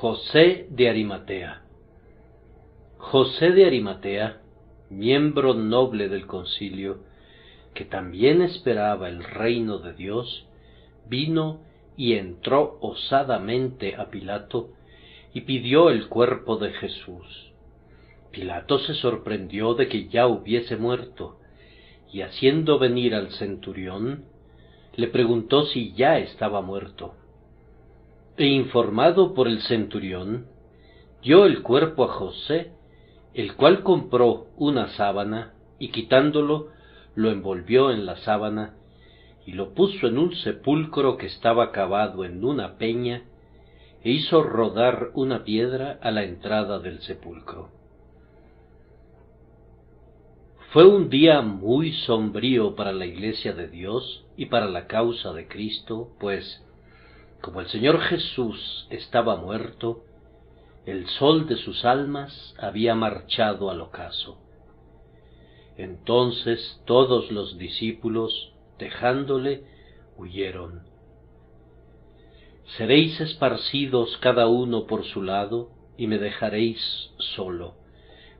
José de Arimatea. José de Arimatea, miembro noble del concilio, que también esperaba el reino de Dios, vino y entró osadamente a Pilato y pidió el cuerpo de Jesús. Pilato se sorprendió de que ya hubiese muerto, y haciendo venir al centurión, le preguntó si ya estaba muerto. E informado por el centurión, dio el cuerpo a José, el cual compró una sábana, y quitándolo, lo envolvió en la sábana, y lo puso en un sepulcro que estaba cavado en una peña, e hizo rodar una piedra a la entrada del sepulcro. Fue un día muy sombrío para la Iglesia de Dios y para la causa de Cristo, pues, como el Señor Jesús estaba muerto, el sol de sus almas había marchado al ocaso. Entonces todos los discípulos, dejándole, huyeron. Seréis esparcidos cada uno por su lado, y me dejaréis solo.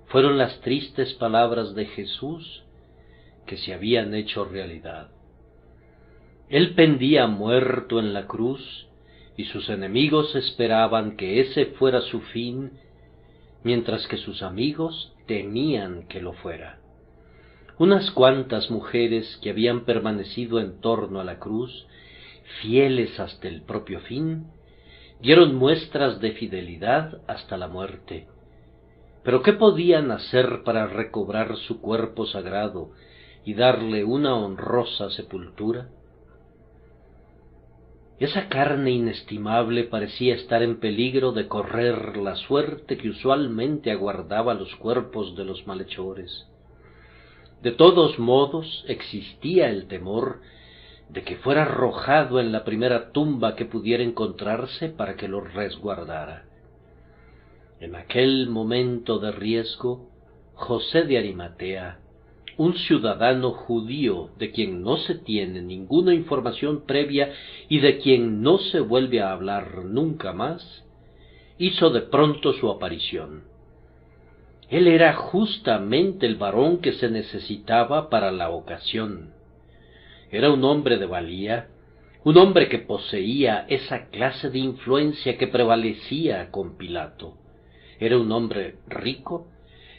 Fueron las tristes palabras de Jesús que se habían hecho realidad. Él pendía muerto en la cruz, y sus enemigos esperaban que ese fuera su fin, mientras que sus amigos temían que lo fuera. Unas cuantas mujeres que habían permanecido en torno a la cruz, fieles hasta el propio fin, dieron muestras de fidelidad hasta la muerte. Pero ¿qué podían hacer para recobrar su cuerpo sagrado y darle una honrosa sepultura? Esa carne inestimable parecía estar en peligro de correr la suerte que usualmente aguardaba los cuerpos de los malhechores. De todos modos existía el temor de que fuera arrojado en la primera tumba que pudiera encontrarse para que lo resguardara. En aquel momento de riesgo, José de Arimatea, un ciudadano judío de quien no se tiene ninguna información previa y de quien no se vuelve a hablar nunca más, hizo de pronto su aparición. Él era justamente el varón que se necesitaba para la ocasión. Era un hombre de valía, un hombre que poseía esa clase de influencia que prevalecía con Pilato. Era un hombre rico,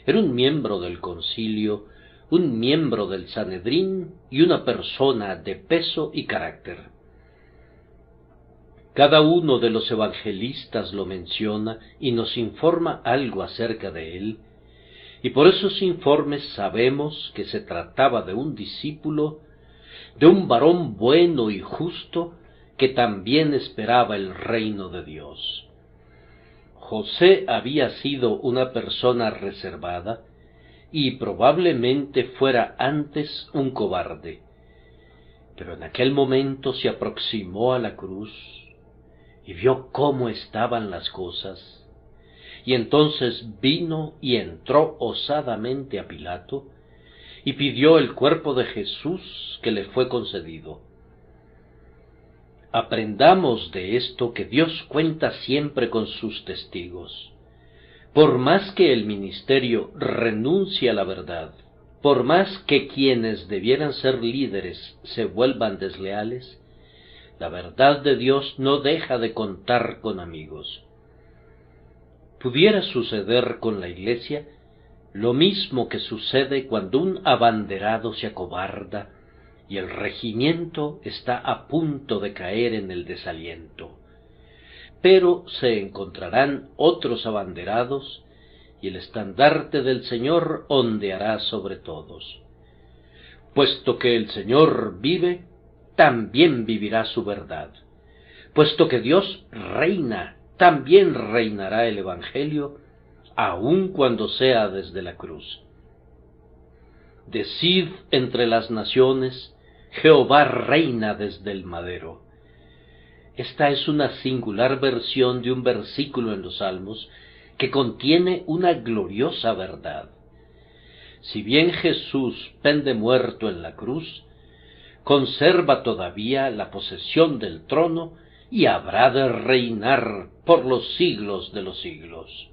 era un miembro del concilio, un miembro del Sanedrín y una persona de peso y carácter. Cada uno de los evangelistas lo menciona y nos informa algo acerca de él, y por esos informes sabemos que se trataba de un discípulo, de un varón bueno y justo que también esperaba el reino de Dios. José había sido una persona reservada y probablemente fuera antes un cobarde, pero en aquel momento se aproximó a la cruz y vio cómo estaban las cosas, y entonces vino y entró osadamente a Pilato y pidió el cuerpo de Jesús que le fue concedido. Aprendamos de esto que Dios cuenta siempre con sus testigos. Por más que el ministerio renuncie a la verdad, por más que quienes debieran ser líderes se vuelvan desleales, la verdad de Dios no deja de contar con amigos. Pudiera suceder con la Iglesia lo mismo que sucede cuando un abanderado se acobarda y el regimiento está a punto de caer en el desaliento. Pero se encontrarán otros abanderados, y el estandarte del Señor ondeará sobre todos. Puesto que el Señor vive, también vivirá su verdad. Puesto que Dios reina, también reinará el Evangelio, aun cuando sea desde la cruz. Decid entre las naciones, Jehová reina desde el madero. Esta es una singular versión de un versículo en los Salmos que contiene una gloriosa verdad. Si bien Jesús pende muerto en la cruz, conserva todavía la posesión del trono y habrá de reinar por los siglos de los siglos.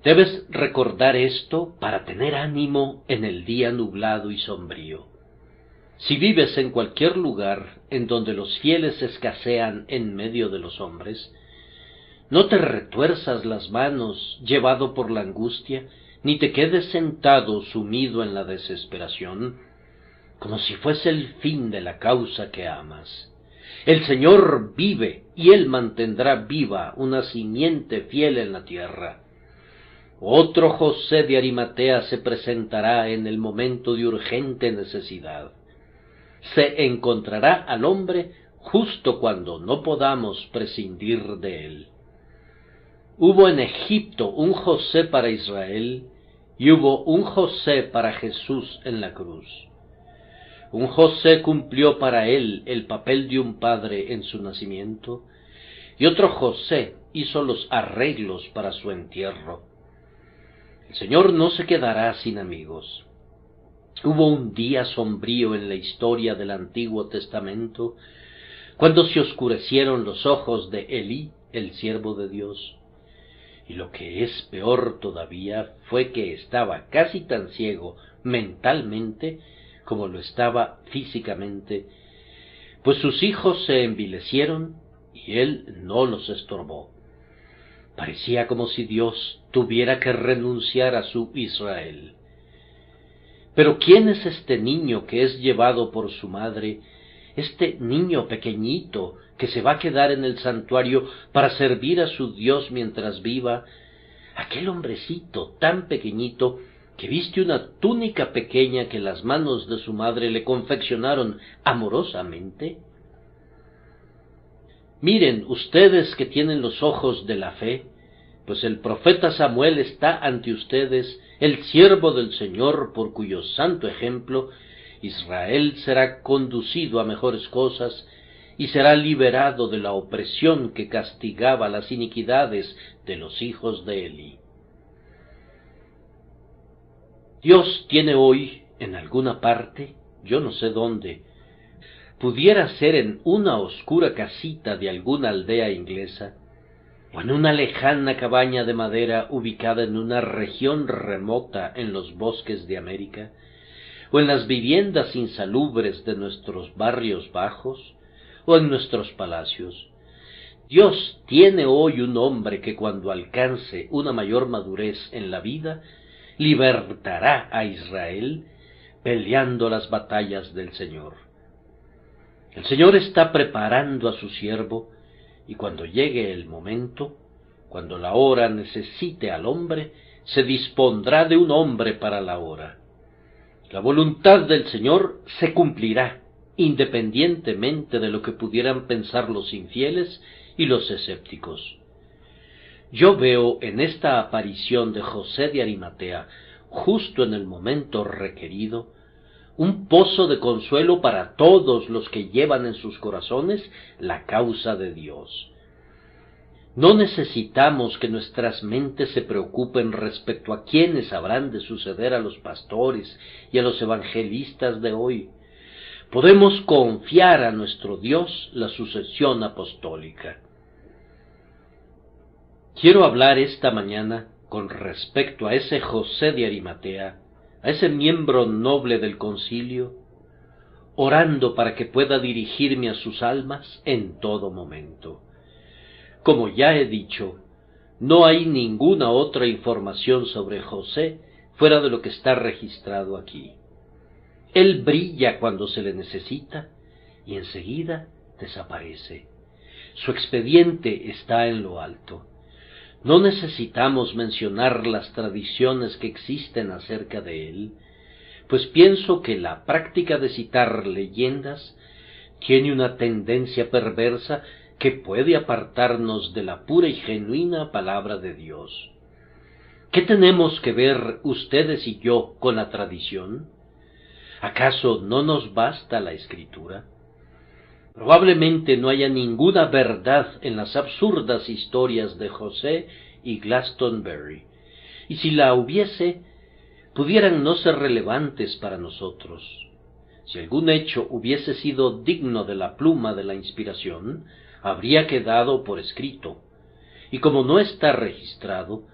Debes recordar esto para tener ánimo en el día nublado y sombrío. Si vives en cualquier lugar en donde los fieles escasean en medio de los hombres, no te retuerzas las manos llevado por la angustia, ni te quedes sentado sumido en la desesperación, como si fuese el fin de la causa que amas. El Señor vive, y Él mantendrá viva una simiente fiel en la tierra. Otro José de Arimatea se presentará en el momento de urgente necesidad. Se encontrará al hombre justo cuando no podamos prescindir de él. Hubo en Egipto un José para Israel, y hubo un José para Jesús en la cruz. Un José cumplió para él el papel de un padre en su nacimiento, y otro José hizo los arreglos para su entierro. El Señor no se quedará sin amigos. Hubo un día sombrío en la historia del Antiguo Testamento, cuando se oscurecieron los ojos de Elí, el siervo de Dios. Y lo que es peor todavía fue que estaba casi tan ciego mentalmente como lo estaba físicamente, pues sus hijos se envilecieron y él no los estorbó. Parecía como si Dios tuviera que renunciar a su Israel. Pero ¿quién es este niño que es llevado por su madre, este niño pequeñito que se va a quedar en el santuario para servir a su Dios mientras viva? Aquel hombrecito tan pequeñito que viste una túnica pequeña que las manos de su madre le confeccionaron amorosamente. Miren ustedes que tienen los ojos de la fe, pues el profeta Samuel está ante ustedes, el siervo del Señor, por cuyo santo ejemplo Israel será conducido a mejores cosas y será liberado de la opresión que castigaba las iniquidades de los hijos de Eli. Dios tiene hoy, en alguna parte, yo no sé dónde, pudiera ser en una oscura casita de alguna aldea inglesa, o en una lejana cabaña de madera ubicada en una región remota en los bosques de América, o en las viviendas insalubres de nuestros barrios bajos, o en nuestros palacios. Dios tiene hoy un hombre que cuando alcance una mayor madurez en la vida, libertará a Israel peleando las batallas del Señor. El Señor está preparando a su siervo, y cuando llegue el momento, cuando la hora necesite al hombre, se dispondrá de un hombre para la hora. La voluntad del Señor se cumplirá, independientemente de lo que pudieran pensar los infieles y los escépticos. Yo veo en esta aparición de José de Arimatea, justo en el momento requerido, un pozo de consuelo para todos los que llevan en sus corazones la causa de Dios. No necesitamos que nuestras mentes se preocupen respecto a quiénes habrán de suceder a los pastores y a los evangelistas de hoy. Podemos confiar a nuestro Dios la sucesión apostólica. Quiero hablar esta mañana con respecto a ese José de Arimatea, a ese miembro noble del concilio, orando para que pueda dirigirme a sus almas en todo momento. Como ya he dicho, no hay ninguna otra información sobre José fuera de lo que está registrado aquí. Él brilla cuando se le necesita y enseguida desaparece. Su expediente está en lo alto. No necesitamos mencionar las tradiciones que existen acerca de él, pues pienso que la práctica de citar leyendas tiene una tendencia perversa que puede apartarnos de la pura y genuina palabra de Dios. ¿Qué tenemos que ver ustedes y yo con la tradición? ¿Acaso no nos basta la Escritura? Probablemente no haya ninguna verdad en las absurdas historias de José y Glastonbury, y si la hubiese, pudieran no ser relevantes para nosotros. Si algún hecho hubiese sido digno de la pluma de la inspiración, habría quedado por escrito, y como no está registrado,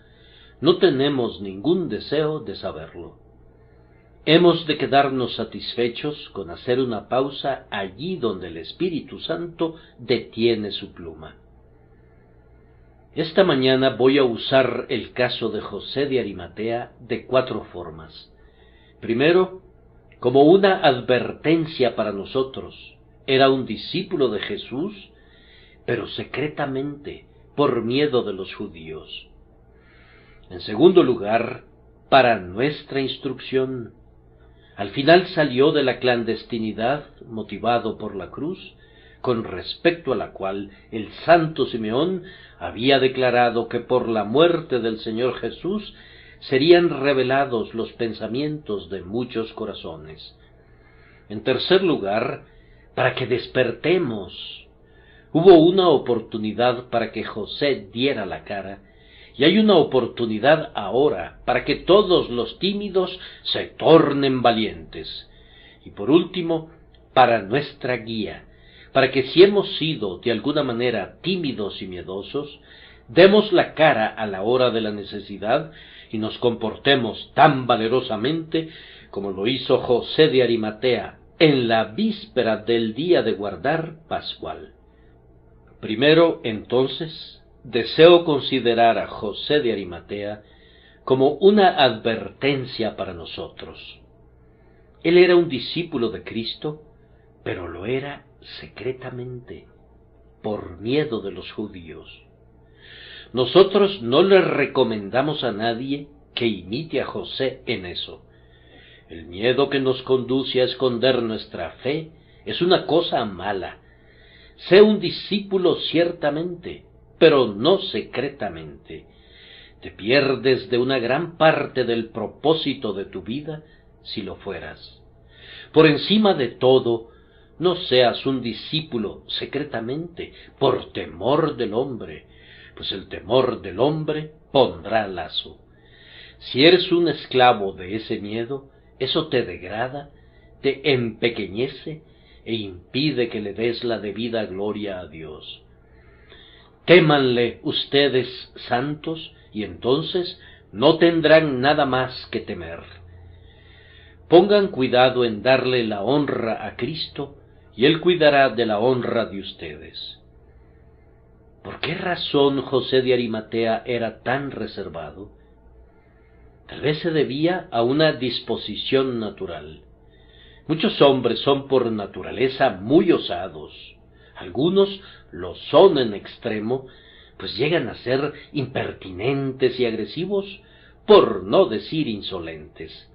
no tenemos ningún deseo de saberlo. Hemos de quedarnos satisfechos con hacer una pausa allí donde el Espíritu Santo detiene su pluma. Esta mañana voy a usar el caso de José de Arimatea de 4 formas. Primero, como una advertencia para nosotros. Era un discípulo de Jesús, pero secretamente, por miedo de los judíos. En segundo lugar, para nuestra instrucción. Al final salió de la clandestinidad, motivado por la cruz, con respecto a la cual el santo Simeón había declarado que por la muerte del Señor Jesús serían revelados los pensamientos de muchos corazones. En tercer lugar, para que despertemos. Hubo una oportunidad para que José diera la cara, y hay una oportunidad ahora para que todos los tímidos se tornen valientes. Y por último, para nuestra guía, para que si hemos sido de alguna manera tímidos y miedosos, demos la cara a la hora de la necesidad y nos comportemos tan valerosamente como lo hizo José de Arimatea en la víspera del día de guardar pascual. Primero, entonces, deseo considerar a José de Arimatea como una advertencia para nosotros. Él era un discípulo de Cristo, pero lo era secretamente, por miedo de los judíos. Nosotros no le recomendamos a nadie que imite a José en eso. El miedo que nos conduce a esconder nuestra fe es una cosa mala. Sé un discípulo ciertamente, pero no secretamente. Te pierdes de una gran parte del propósito de tu vida si lo fueras. Por encima de todo, no seas un discípulo secretamente, por temor del hombre, pues el temor del hombre pondrá lazo. Si eres un esclavo de ese miedo, eso te degrada, te empequeñece e impide que le des la debida gloria a Dios. Témanle ustedes, santos, y entonces no tendrán nada más que temer. Pongan cuidado en darle la honra a Cristo, y Él cuidará de la honra de ustedes. ¿Por qué razón José de Arimatea era tan reservado? Tal vez se debía a una disposición natural. Muchos hombres son por naturaleza muy osados. Algunos lo son en extremo, pues llegan a ser impertinentes y agresivos, por no decir insolentes.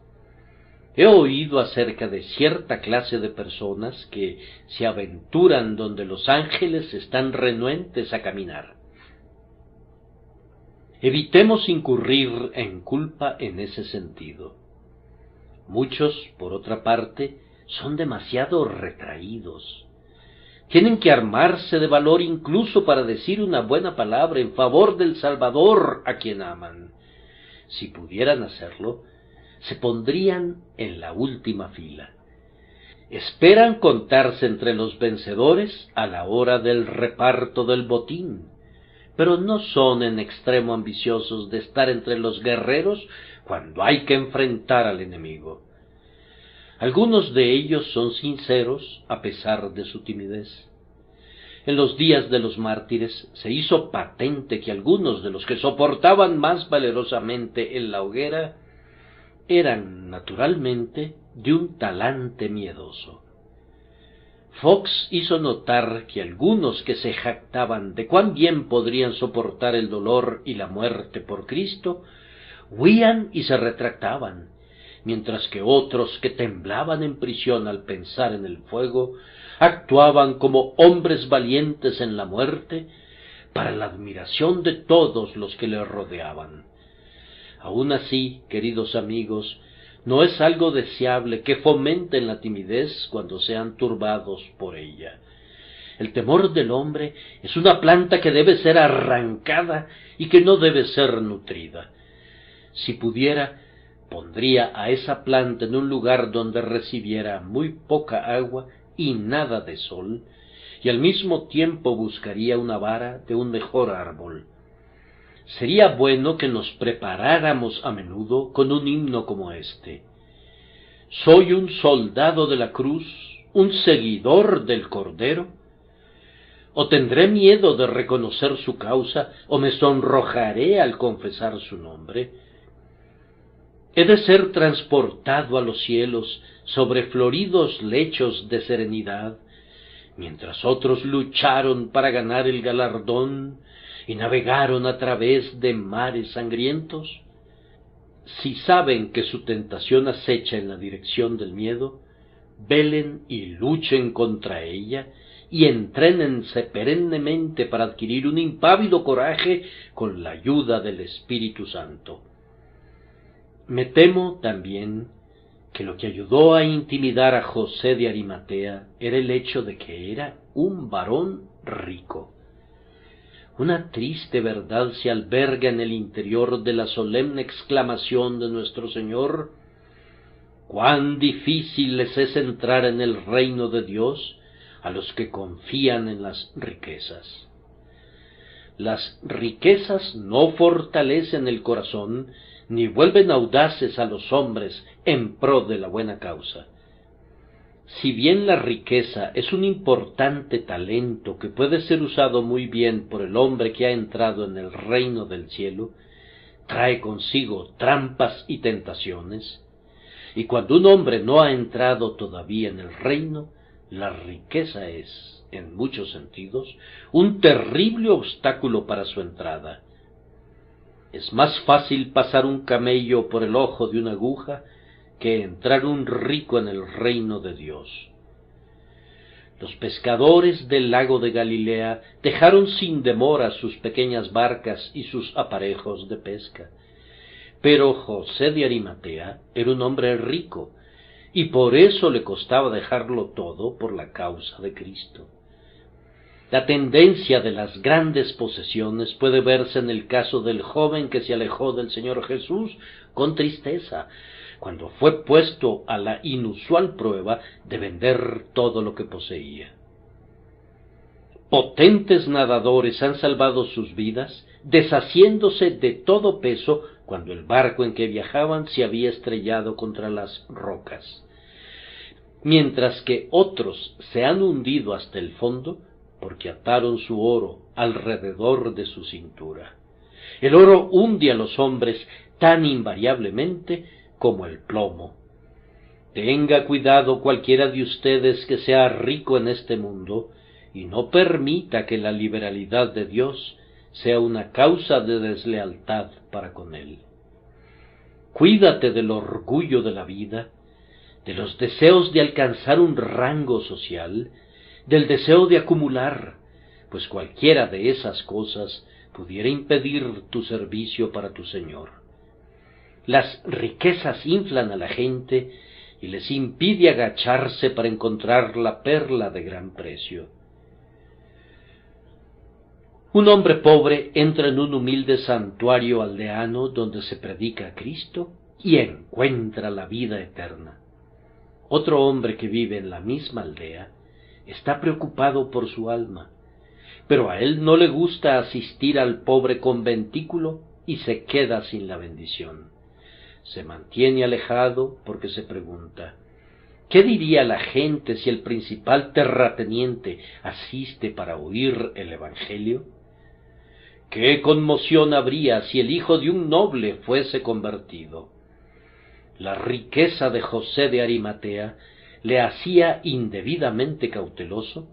He oído acerca de cierta clase de personas que se aventuran donde los ángeles están renuentes a caminar. Evitemos incurrir en culpa en ese sentido. Muchos, por otra parte, son demasiado retraídos. Tienen que armarse de valor incluso para decir una buena palabra en favor del Salvador a quien aman. Si pudieran hacerlo, se pondrían en la última fila. Esperan contarse entre los vencedores a la hora del reparto del botín, pero no son en extremo ambiciosos de estar entre los guerreros cuando hay que enfrentar al enemigo. Algunos de ellos son sinceros a pesar de su timidez. En los días de los mártires se hizo patente que algunos de los que soportaban más valerosamente en la hoguera eran naturalmente de un talante miedoso. Fox hizo notar que algunos que se jactaban de cuán bien podrían soportar el dolor y la muerte por Cristo, huían y se retractaban, mientras que otros que temblaban en prisión al pensar en el fuego, actuaban como hombres valientes en la muerte, para la admiración de todos los que le rodeaban. Aun así, queridos amigos, no es algo deseable que fomenten la timidez cuando sean turbados por ella. El temor del hombre es una planta que debe ser arrancada y que no debe ser nutrida. Si pudiera, pondría a esa planta en un lugar donde recibiera muy poca agua y nada de sol, y al mismo tiempo buscaría una vara de un mejor árbol. Sería bueno que nos preparáramos a menudo con un himno como este: soy un soldado de la cruz, un seguidor del Cordero. ¿O tendré miedo de reconocer su causa, o me sonrojaré al confesar su nombre? He de ser transportado a los cielos sobre floridos lechos de serenidad, mientras otros lucharon para ganar el galardón y navegaron a través de mares sangrientos. Si saben que su tentación acecha en la dirección del miedo, velen y luchen contra ella, y entrénense perennemente para adquirir un impávido coraje con la ayuda del Espíritu Santo. Me temo también que lo que ayudó a intimidar a José de Arimatea era el hecho de que era un varón rico. Una triste verdad se alberga en el interior de la solemne exclamación de nuestro Señor: «Cuán difícil les es entrar en el reino de Dios a los que confían en las riquezas». Las riquezas no fortalecen el corazón ni vuelven audaces a los hombres en pro de la buena causa. Si bien la riqueza es un importante talento que puede ser usado muy bien por el hombre que ha entrado en el reino del cielo, trae consigo trampas y tentaciones, y cuando un hombre no ha entrado todavía en el reino, la riqueza es, en muchos sentidos, un terrible obstáculo para su entrada. Es más fácil pasar un camello por el ojo de una aguja que entrar un rico en el reino de Dios. Los pescadores del lago de Galilea dejaron sin demora sus pequeñas barcas y sus aparejos de pesca, pero José de Arimatea era un hombre rico, y por eso le costaba dejarlo todo por la causa de Cristo. La tendencia de las grandes posesiones puede verse en el caso del joven que se alejó del Señor Jesús con tristeza, cuando fue puesto a la inusual prueba de vender todo lo que poseía. Potentes nadadores han salvado sus vidas, deshaciéndose de todo peso cuando el barco en que viajaban se había estrellado contra las rocas, mientras que otros se han hundido hasta el fondo porque ataron su oro alrededor de su cintura. El oro hunde a los hombres tan invariablemente como el plomo. Tenga cuidado cualquiera de ustedes que sea rico en este mundo, y no permita que la liberalidad de Dios sea una causa de deslealtad para con Él. Cuídate del orgullo de la vida, de los deseos de alcanzar un rango social, del deseo de acumular, pues cualquiera de esas cosas pudiera impedir tu servicio para tu Señor. Las riquezas inflan a la gente y les impide agacharse para encontrar la perla de gran precio. Un hombre pobre entra en un humilde santuario aldeano donde se predica a Cristo y encuentra la vida eterna. Otro hombre que vive en la misma aldea está preocupado por su alma, pero a él no le gusta asistir al pobre conventículo y se queda sin la bendición. Se mantiene alejado porque se pregunta: ¿qué diría la gente si el principal terrateniente asiste para oír el Evangelio? ¿Qué conmoción habría si el hijo de un noble fuese convertido? La riqueza de José de Arimatea le hacía indebidamente cauteloso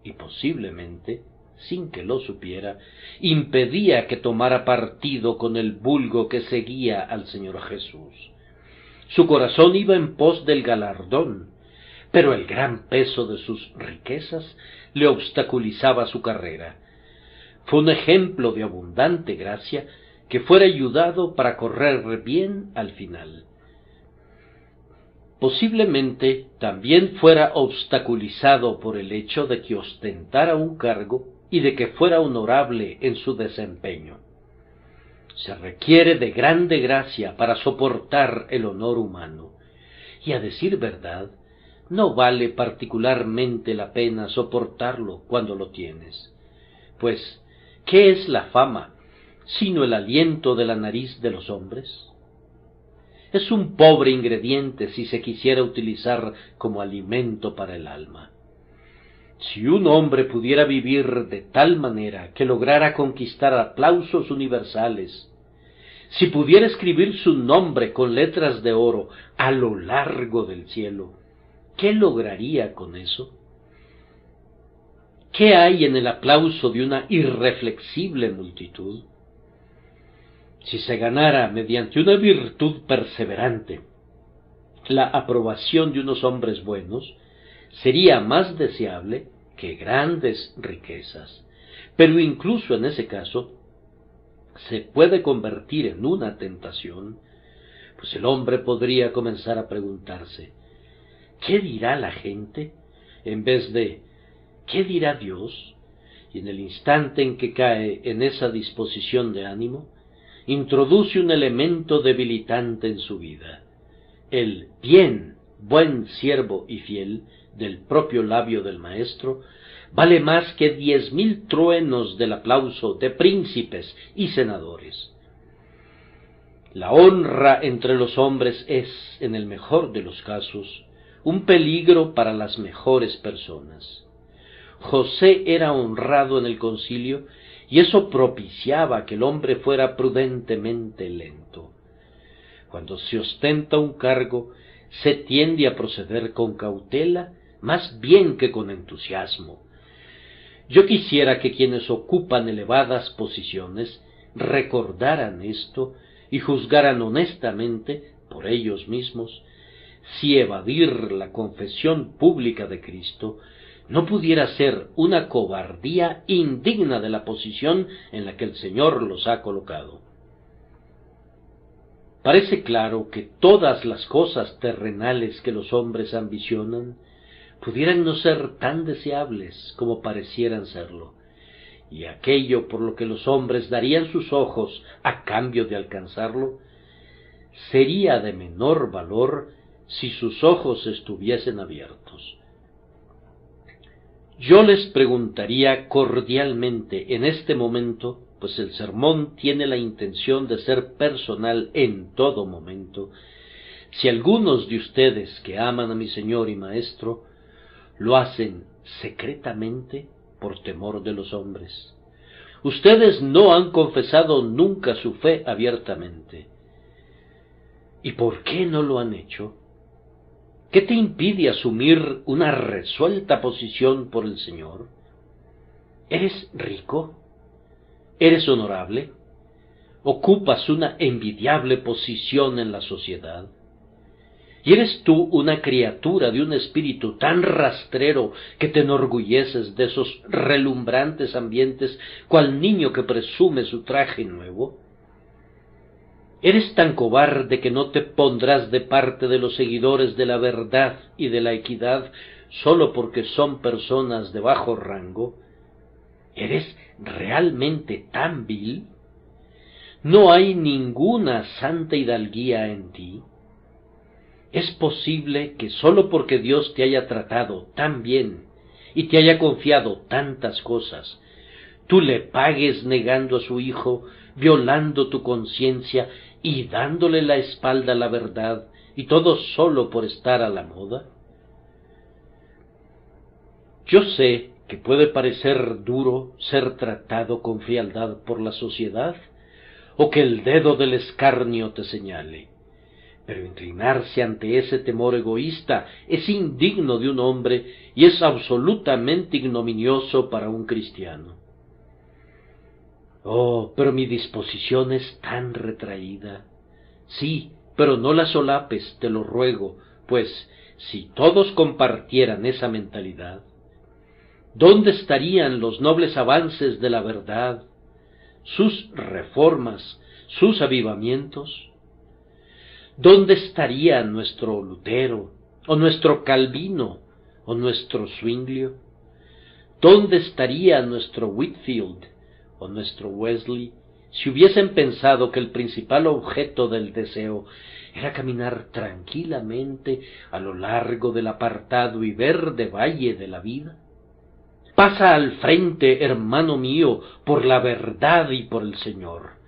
y posiblemente, sin que lo supiera, impedía que tomara partido con el vulgo que seguía al Señor Jesús. Su corazón iba en pos del galardón, pero el gran peso de sus riquezas le obstaculizaba su carrera. Fue un ejemplo de abundante gracia que fuera ayudado para correr bien al final. Posiblemente también fuera obstaculizado por el hecho de que ostentara un cargo y de que fuera honorable en su desempeño. Se requiere de grande gracia para soportar el honor humano, y a decir verdad, no vale particularmente la pena soportarlo cuando lo tienes. Pues, ¿qué es la fama, sino el aliento de la nariz de los hombres? Es un pobre ingrediente si se quisiera utilizar como alimento para el alma. Si un hombre pudiera vivir de tal manera que lograra conquistar aplausos universales, si pudiera escribir su nombre con letras de oro a lo largo del cielo, ¿qué lograría con eso? ¿Qué hay en el aplauso de una irreflexible multitud? Si se ganara mediante una virtud perseverante la aprobación de unos hombres buenos, sería más deseable que grandes riquezas. Pero incluso en ese caso, se puede convertir en una tentación, pues el hombre podría comenzar a preguntarse, ¿qué dirá la gente? En vez de, ¿qué dirá Dios? Y en el instante en que cae en esa disposición de ánimo, introduce un elemento debilitante en su vida. El bien, buen siervo y fiel del propio labio del maestro vale más que 10,000 truenos del aplauso de príncipes y senadores. La honra entre los hombres es, en el mejor de los casos, un peligro para las mejores personas. José era honrado en el concilio y eso propiciaba que el hombre fuera prudentemente lento. Cuando se ostenta un cargo, se tiende a proceder con cautela más bien que con entusiasmo. Yo quisiera que quienes ocupan elevadas posiciones recordaran esto y juzgaran honestamente, por ellos mismos, si evadir la confesión pública de Cristo no pudiera ser una cobardía indigna de la posición en la que el Señor los ha colocado. Parece claro que todas las cosas terrenales que los hombres ambicionan pudieran no ser tan deseables como parecieran serlo, y aquello por lo que los hombres darían sus ojos a cambio de alcanzarlo, sería de menor valor si sus ojos estuviesen abiertos. Yo les preguntaría cordialmente en este momento, pues el sermón tiene la intención de ser personal en todo momento, si algunos de ustedes que aman a mi Señor y Maestro lo hacen secretamente por temor de los hombres. Ustedes no han confesado nunca su fe abiertamente. ¿Y por qué no lo han hecho? ¿Qué te impide asumir una resuelta posición por el Señor? ¿Eres rico? ¿Eres honorable? ¿Ocupas una envidiable posición en la sociedad? ¿Y eres tú una criatura de un espíritu tan rastrero que te enorgulleces de esos relumbrantes ambientes cual niño que presume su traje nuevo? ¿Eres tan cobarde que no te pondrás de parte de los seguidores de la verdad y de la equidad sólo porque son personas de bajo rango? ¿Eres realmente tan vil? ¿No hay ninguna santa hidalguía en ti? ¿Es posible que sólo porque Dios te haya tratado tan bien y te haya confiado tantas cosas, tú le pagues negando a su Hijo, violando tu conciencia y dándole la espalda a la verdad, y todo solo por estar a la moda? Yo sé que puede parecer duro ser tratado con frialdad por la sociedad, o que el dedo del escarnio te señale, pero inclinarse ante ese temor egoísta es indigno de un hombre y es absolutamente ignominioso para un cristiano. Oh, pero mi disposición es tan retraída. Sí, pero no la solapes, te lo ruego, pues si todos compartieran esa mentalidad, ¿dónde estarían los nobles avances de la verdad, sus reformas, sus avivamientos? ¿Dónde estaría nuestro Lutero, o nuestro Calvino, o nuestro Zwinglio? ¿Dónde estaría nuestro Whitefield, o nuestro Wesley, si hubiesen pensado que el principal objeto del deseo era caminar tranquilamente a lo largo del apartado y verde valle de la vida. Pasa al frente, hermano mío, por la verdad y por el Señor.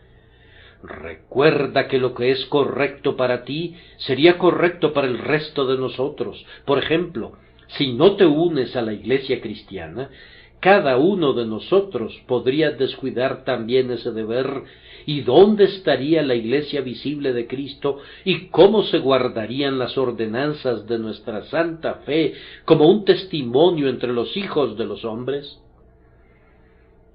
Recuerda que lo que es correcto para ti sería correcto para el resto de nosotros. Por ejemplo, si no te unes a la Iglesia cristiana, cada uno de nosotros podría descuidar también ese deber. ¿Y dónde estaría la Iglesia visible de Cristo? ¿Y cómo se guardarían las ordenanzas de nuestra santa fe como un testimonio entre los hijos de los hombres?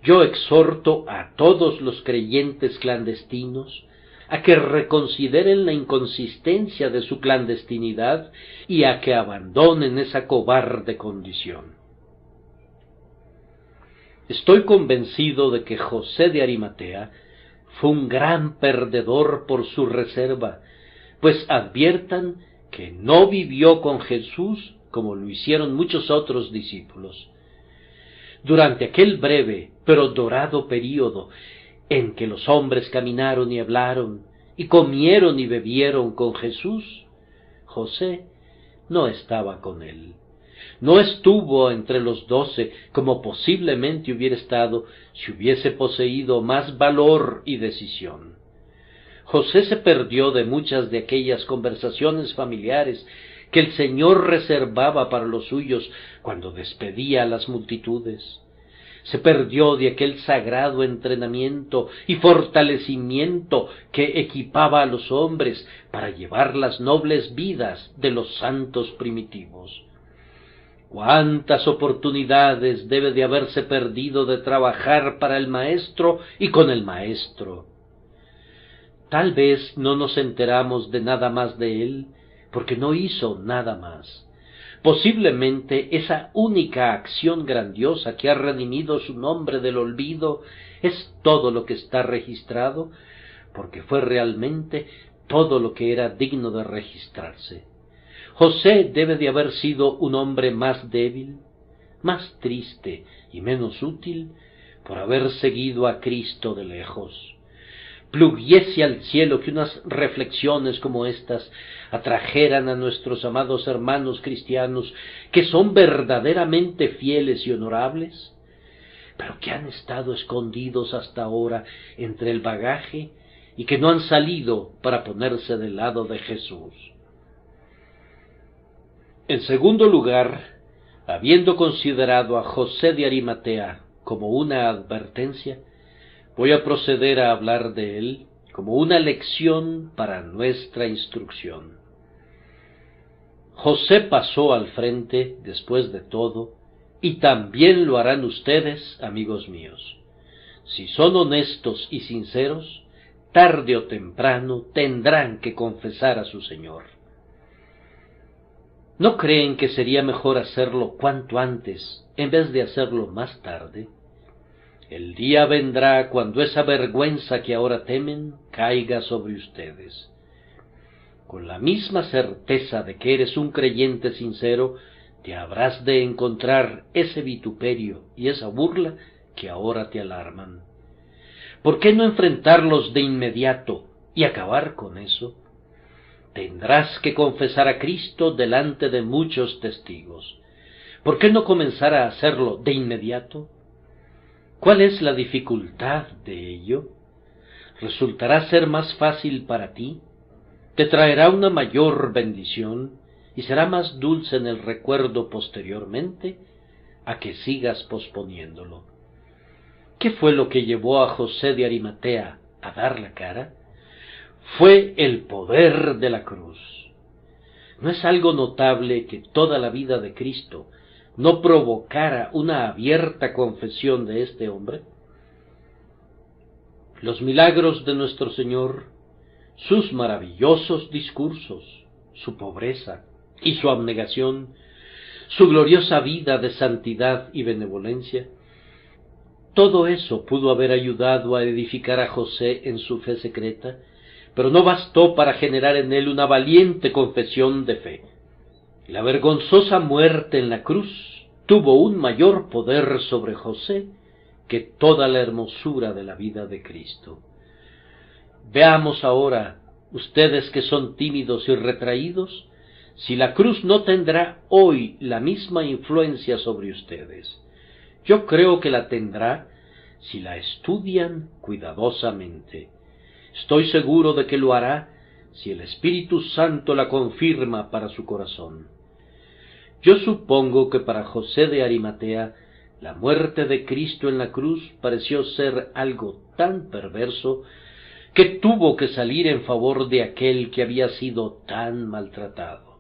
Yo exhorto a todos los creyentes clandestinos a que reconsideren la inconsistencia de su clandestinidad y a que abandonen esa cobarde condición. Estoy convencido de que José de Arimatea fue un gran perdedor por su reserva, pues adviertan que no vivió con Jesús como lo hicieron muchos otros discípulos. Durante aquel breve pero dorado período en que los hombres caminaron y hablaron, y comieron y bebieron con Jesús, José no estaba con él. No estuvo entre los 12 como posiblemente hubiera estado si hubiese poseído más valor y decisión. José se perdió de muchas de aquellas conversaciones familiares que el Señor reservaba para los suyos cuando despedía a las multitudes. Se perdió de aquel sagrado entrenamiento y fortalecimiento que equipaba a los hombres para llevar las nobles vidas de los santos primitivos. ¿Cuántas oportunidades debe de haberse perdido de trabajar para el Maestro y con el Maestro? Tal vez no nos enteramos de nada más de él, porque no hizo nada más. Posiblemente esa única acción grandiosa que ha redimido su nombre del olvido es todo lo que está registrado, porque fue realmente todo lo que era digno de registrarse. José debe de haber sido un hombre más débil, más triste y menos útil por haber seguido a Cristo de lejos. Pluguiese al cielo que unas reflexiones como estas atrajeran a nuestros amados hermanos cristianos que son verdaderamente fieles y honorables, pero que han estado escondidos hasta ahora entre el bagaje y que no han salido para ponerse del lado de Jesús. En segundo lugar, habiendo considerado a José de Arimatea como una advertencia, voy a proceder a hablar de él como una lección para nuestra instrucción. José pasó al frente después de todo, y también lo harán ustedes, amigos míos. Si son honestos y sinceros, tarde o temprano tendrán que confesar a su Señor. ¿No creen que sería mejor hacerlo cuanto antes, en vez de hacerlo más tarde? El día vendrá cuando esa vergüenza que ahora temen caiga sobre ustedes. Con la misma certeza de que eres un creyente sincero, te habrás de encontrar ese vituperio y esa burla que ahora te alarman. ¿Por qué no enfrentarlos de inmediato y acabar con eso? Tendrás que confesar a Cristo delante de muchos testigos. ¿Por qué no comenzar a hacerlo de inmediato? ¿Cuál es la dificultad de ello? ¿Resultará ser más fácil para ti? ¿Te traerá una mayor bendición y será más dulce en el recuerdo posteriormente a que sigas posponiéndolo? ¿Qué fue lo que llevó a José de Arimatea a dar la cara? Fue el poder de la cruz. ¿No es algo notable que toda la vida de Cristo no provocara una abierta confesión de este hombre? Los milagros de nuestro Señor, sus maravillosos discursos, su pobreza y su abnegación, su gloriosa vida de santidad y benevolencia, todo eso pudo haber ayudado a edificar a José en su fe secreta, pero no bastó para generar en él una valiente confesión de fe. La vergonzosa muerte en la cruz tuvo un mayor poder sobre José que toda la hermosura de la vida de Cristo. Veamos ahora, ustedes que son tímidos y retraídos, si la cruz no tendrá hoy la misma influencia sobre ustedes. Yo creo que la tendrá si la estudian cuidadosamente. Estoy seguro de que lo hará si el Espíritu Santo la confirma para su corazón. Yo supongo que para José de Arimatea la muerte de Cristo en la cruz pareció ser algo tan perverso que tuvo que salir en favor de aquel que había sido tan maltratado.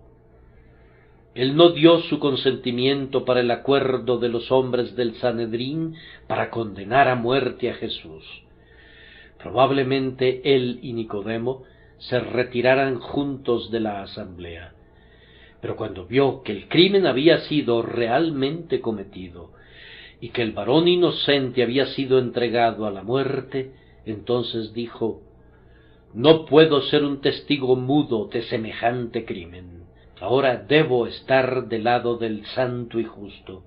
Él no dio su consentimiento para el acuerdo de los hombres del Sanedrín para condenar a muerte a Jesús. Probablemente él y Nicodemo se retiraran juntos de la asamblea. Pero cuando vio que el crimen había sido realmente cometido y que el varón inocente había sido entregado a la muerte, entonces dijo: «No puedo ser un testigo mudo de semejante crimen. Ahora debo estar del lado del santo y justo».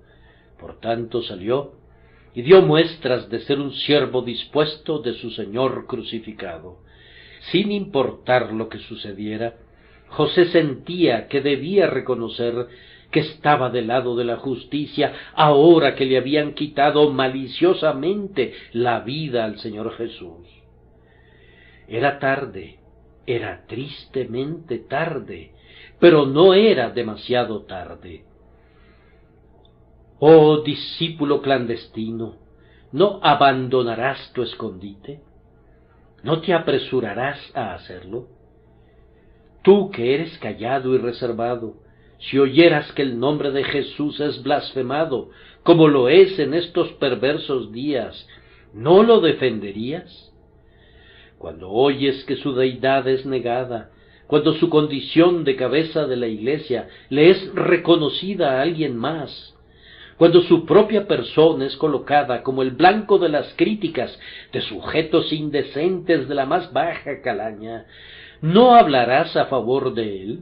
Por tanto salió y dio muestras de ser un siervo dispuesto de su Señor crucificado. Sin importar lo que sucediera, José sentía que debía reconocer que estaba del lado de la justicia ahora que le habían quitado maliciosamente la vida al Señor Jesús. Era tarde, era tristemente tarde, pero no era demasiado tarde. Oh discípulo clandestino, ¿no abandonarás tu escondite? ¿No te apresurarás a hacerlo? Tú que eres callado y reservado, si oyeras que el nombre de Jesús es blasfemado, como lo es en estos perversos días, ¿no lo defenderías? Cuando oyes que su deidad es negada, cuando su condición de cabeza de la Iglesia le es reconocida a alguien más, cuando su propia persona es colocada como el blanco de las críticas de sujetos indecentes de la más baja calaña, ¿no hablarás a favor de él?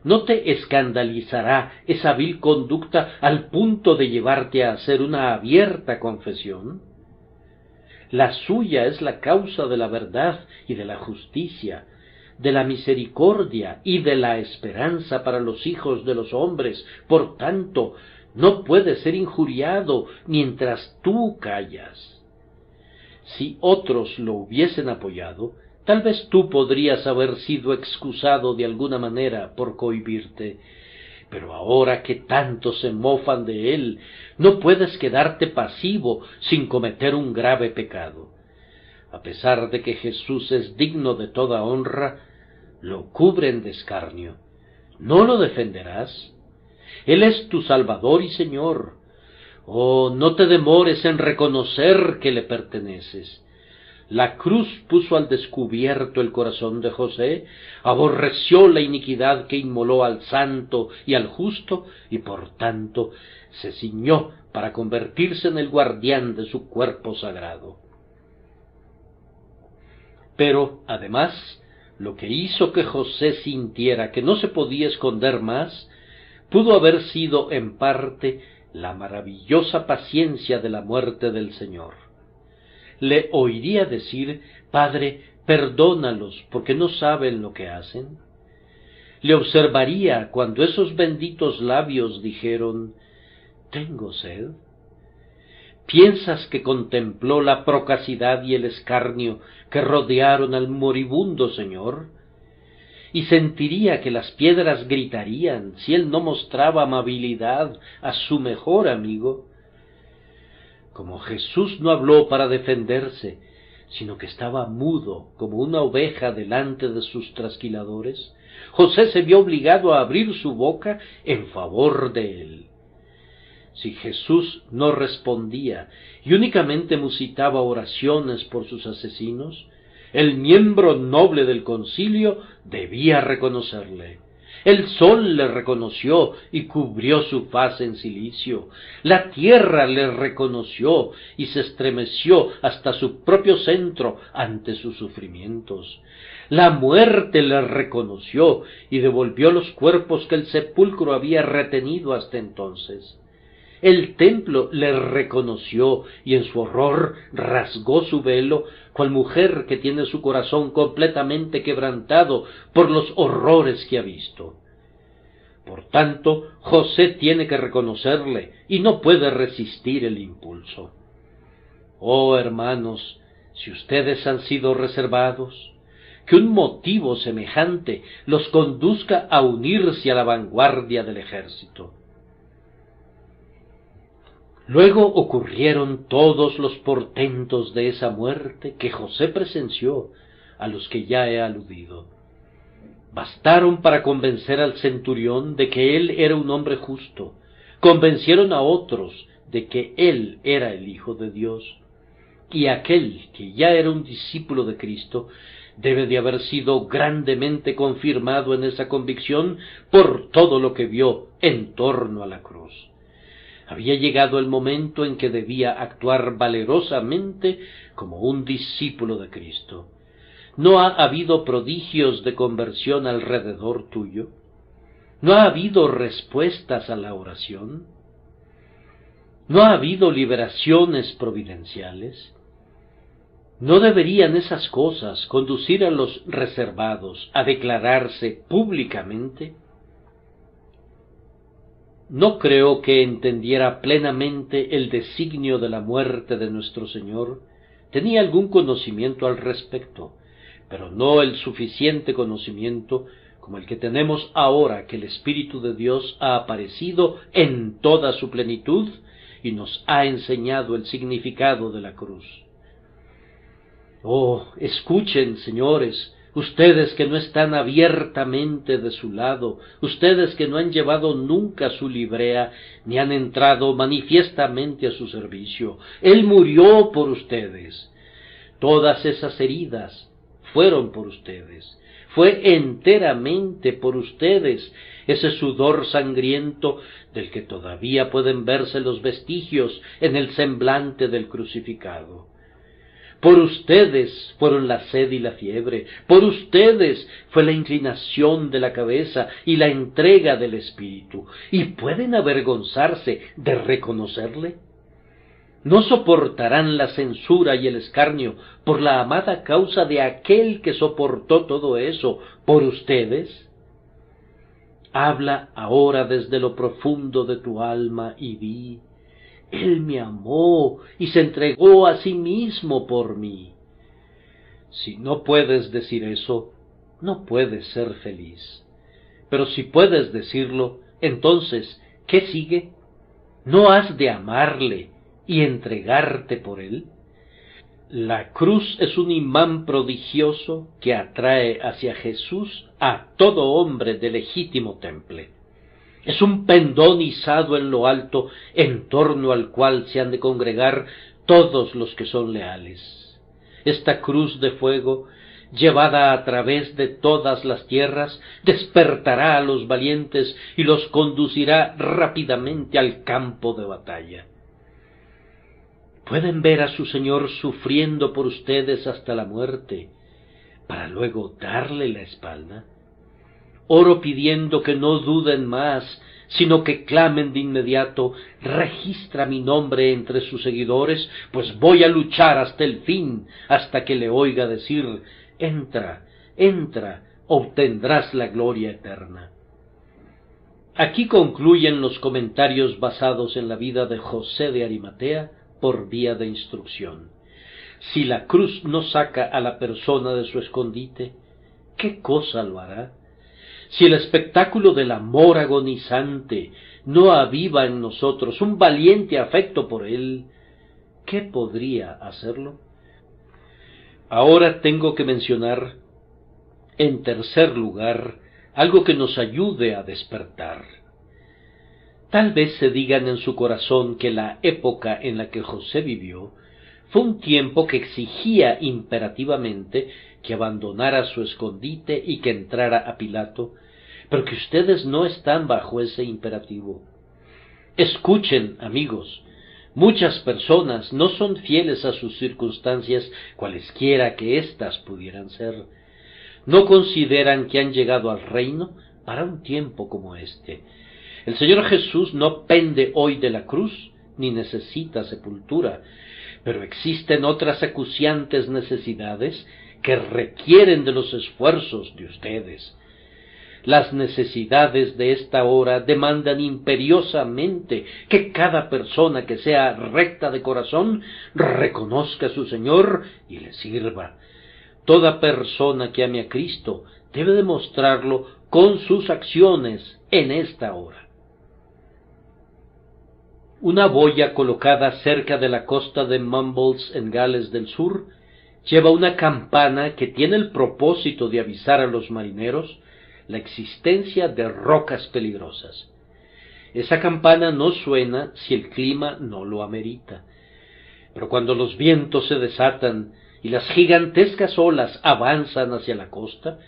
¿No te escandalizará esa vil conducta al punto de llevarte a hacer una abierta confesión? La suya es la causa de la verdad y de la justicia, de la misericordia y de la esperanza para los hijos de los hombres. Por tanto, no puede ser injuriado mientras tú callas. Si otros lo hubiesen apoyado, tal vez tú podrías haber sido excusado de alguna manera por cohibirte, pero ahora que tanto se mofan de él, no puedes quedarte pasivo sin cometer un grave pecado. A pesar de que Jesús es digno de toda honra, lo cubren de escarnio. ¿No lo defenderás? Él es tu Salvador y Señor. Oh, no te demores en reconocer que le perteneces. La cruz puso al descubierto el corazón de José, aborreció la iniquidad que inmoló al santo y al justo, y por tanto se ciñó para convertirse en el guardián de su cuerpo sagrado. Pero, además, lo que hizo que José sintiera que no se podía esconder más, pudo haber sido en parte la maravillosa paciencia de la muerte del Señor. Le oiría decir: «Padre, perdónalos, porque no saben lo que hacen». Le observaría cuando esos benditos labios dijeron: «Tengo sed». ¿Piensas que contempló la procacidad y el escarnio que rodearon al moribundo Señor? Y sentiría que las piedras gritarían si él no mostraba amabilidad a su mejor amigo. Como Jesús no habló para defenderse, sino que estaba mudo como una oveja delante de sus trasquiladores, José se vio obligado a abrir su boca en favor de él. Si Jesús no respondía y únicamente musitaba oraciones por sus asesinos, el miembro noble del concilio debía reconocerle. El sol le reconoció y cubrió su faz en cilicio. La tierra le reconoció y se estremeció hasta su propio centro ante sus sufrimientos. La muerte le reconoció y devolvió los cuerpos que el sepulcro había retenido hasta entonces. El templo le reconoció y en su horror rasgó su velo, cual mujer que tiene su corazón completamente quebrantado por los horrores que ha visto. Por tanto, José tiene que reconocerle y no puede resistir el impulso. Oh hermanos, si ustedes han sido reservados, que un motivo semejante los conduzca a unirse a la vanguardia del ejército. Luego ocurrieron todos los portentos de esa muerte que José presenció, a los que ya he aludido. Bastaron para convencer al centurión de que él era un hombre justo, convencieron a otros de que él era el Hijo de Dios, y aquel que ya era un discípulo de Cristo debe de haber sido grandemente confirmado en esa convicción por todo lo que vio en torno a la cruz. Había llegado el momento en que debía actuar valerosamente como un discípulo de Cristo. ¿No ha habido prodigios de conversión alrededor tuyo? ¿No ha habido respuestas a la oración? ¿No ha habido liberaciones providenciales? ¿No deberían esas cosas conducir a los reservados a declararse públicamente? No creo que entendiera plenamente el designio de la muerte de nuestro Señor. Tenía algún conocimiento al respecto, pero no el suficiente conocimiento como el que tenemos ahora que el Espíritu de Dios ha aparecido en toda su plenitud y nos ha enseñado el significado de la cruz. Oh, escuchen, señores, ustedes que no están abiertamente de su lado, ustedes que no han llevado nunca su librea, ni han entrado manifiestamente a su servicio. Él murió por ustedes. Todas esas heridas fueron por ustedes. Fue enteramente por ustedes ese sudor sangriento del que todavía pueden verse los vestigios en el semblante del crucificado. Por ustedes fueron la sed y la fiebre, por ustedes fue la inclinación de la cabeza y la entrega del espíritu, y pueden avergonzarse de reconocerle. ¿No soportarán la censura y el escarnio por la amada causa de aquel que soportó todo eso por ustedes? Habla ahora desde lo profundo de tu alma y di: Él me amó y se entregó a sí mismo por mí. Si no puedes decir eso, no puedes ser feliz. Pero si puedes decirlo, entonces, ¿qué sigue? ¿No has de amarle y entregarte por él? La cruz es un imán prodigioso que atrae hacia Jesús a todo hombre de legítimo temple. Es un pendón izado en lo alto, en torno al cual se han de congregar todos los que son leales. Esta cruz de fuego, llevada a través de todas las tierras, despertará a los valientes y los conducirá rápidamente al campo de batalla. Pueden ver a su Señor sufriendo por ustedes hasta la muerte, para luego darle la espalda. Oro pidiendo que no duden más, sino que clamen de inmediato: registra mi nombre entre sus seguidores, pues voy a luchar hasta el fin, hasta que le oiga decir: entra, entra, obtendrás la gloria eterna. Aquí concluyen los comentarios basados en la vida de José de Arimatea por vía de instrucción. Si la cruz no saca a la persona de su escondite, ¿qué cosa lo hará? Si el espectáculo del amor agonizante no aviva en nosotros un valiente afecto por él, ¿qué podría hacerlo? Ahora tengo que mencionar, en tercer lugar, algo que nos ayude a despertar. Tal vez se digan en su corazón que la época en la que José vivió fue un tiempo que exigía imperativamente que abandonara su escondite y que entrara a Pilato, pero que ustedes no están bajo ese imperativo. Escuchen, amigos, muchas personas no son fieles a sus circunstancias, cualesquiera que éstas pudieran ser. No consideran que han llegado al reino para un tiempo como este. El Señor Jesús no pende hoy de la cruz, ni necesita sepultura, pero existen otras acuciantes necesidades que requieren de los esfuerzos de ustedes. Las necesidades de esta hora demandan imperiosamente que cada persona que sea recta de corazón reconozca a su Señor y le sirva. Toda persona que ame a Cristo debe demostrarlo con sus acciones en esta hora. Una boya colocada cerca de la costa de Mumbles en Gales del Sur lleva una campana que tiene el propósito de avisar a los marineros la existencia de rocas peligrosas. Esa campana no suena si el clima no lo amerita, pero cuando los vientos se desatan y las gigantescas olas avanzan hacia la costa,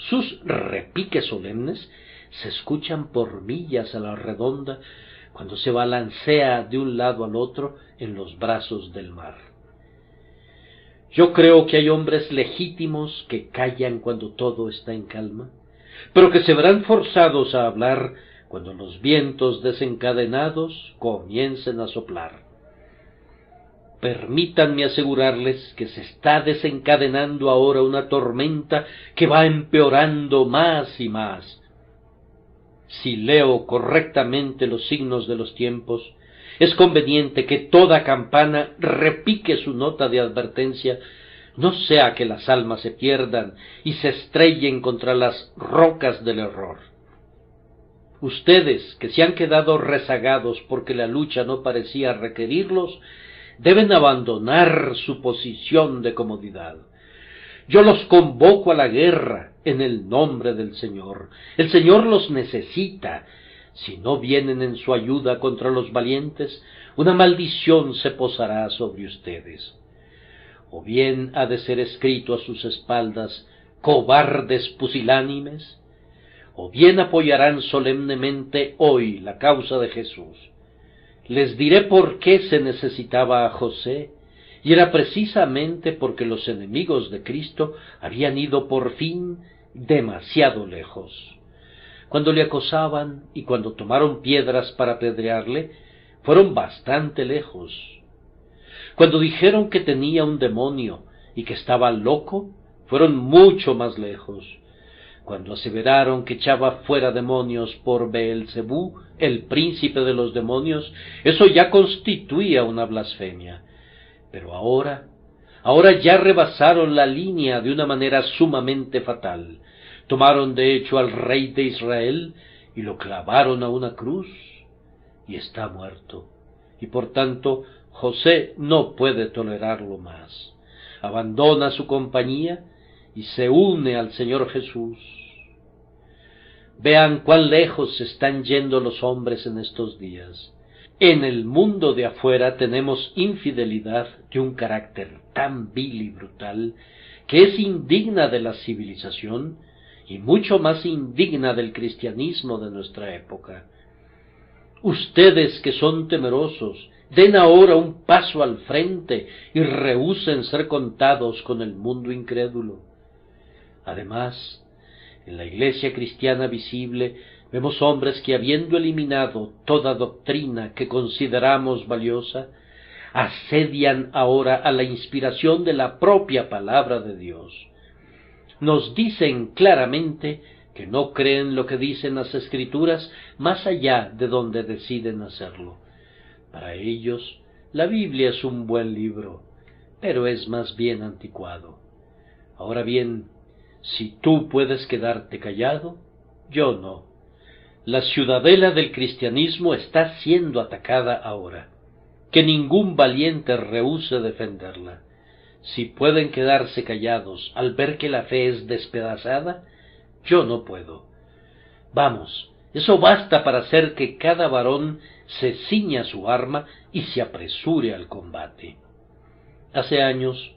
sus repiques solemnes se escuchan por millas a la redonda cuando se balancea de un lado al otro en los brazos del mar. Yo creo que hay hombres legítimos que callan cuando todo está en calma, pero que se verán forzados a hablar cuando los vientos desencadenados comiencen a soplar. Permítanme asegurarles que se está desencadenando ahora una tormenta que va empeorando más y más. Si leo correctamente los signos de los tiempos, es conveniente que toda campana repique su nota de advertencia, no sea que las almas se pierdan y se estrellen contra las rocas del error. Ustedes, que se han quedado rezagados porque la lucha no parecía requerirlos, deben abandonar su posición de comodidad. Yo los convoco a la guerra en el nombre del Señor. El Señor los necesita. Si no vienen en su ayuda contra los valientes, una maldición se posará sobre ustedes. O bien ha de ser escrito a sus espaldas, cobardes pusilánimes, o bien apoyarán solemnemente hoy la causa de Jesús. Les diré por qué se necesitaba a José, y era precisamente porque los enemigos de Cristo habían ido por fin demasiado lejos. Cuando le acosaban y cuando tomaron piedras para apedrearle, fueron bastante lejos. Cuando dijeron que tenía un demonio y que estaba loco, fueron mucho más lejos. Cuando aseveraron que echaba fuera demonios por Beelzebú, el príncipe de los demonios, eso ya constituía una blasfemia. Pero ahora ya rebasaron la línea de una manera sumamente fatal. Tomaron de hecho al rey de Israel y lo clavaron a una cruz, y está muerto. Y por tanto, José no puede tolerarlo más. Abandona su compañía y se une al Señor Jesús. Vean cuán lejos se están yendo los hombres en estos días. En el mundo de afuera tenemos infidelidad de un carácter tan vil y brutal que es indigna de la civilización y mucho más indigna del cristianismo de nuestra época. Ustedes que son temerosos, den ahora un paso al frente y rehúsen ser contados con el mundo incrédulo. Además, en la iglesia cristiana visible vemos hombres que, habiendo eliminado toda doctrina que consideramos valiosa, asedian ahora a la inspiración de la propia palabra de Dios. Nos dicen claramente que no creen lo que dicen las Escrituras más allá de donde deciden hacerlo. Para ellos, la Biblia es un buen libro, pero es más bien anticuado. Ahora bien, si tú puedes quedarte callado, yo no. La ciudadela del cristianismo está siendo atacada ahora. Que ningún valiente rehúse defenderla. Si pueden quedarse callados al ver que la fe es despedazada, yo no puedo. Vamos, eso basta para hacer que cada varón se ciña su arma y se apresure al combate. Hace años,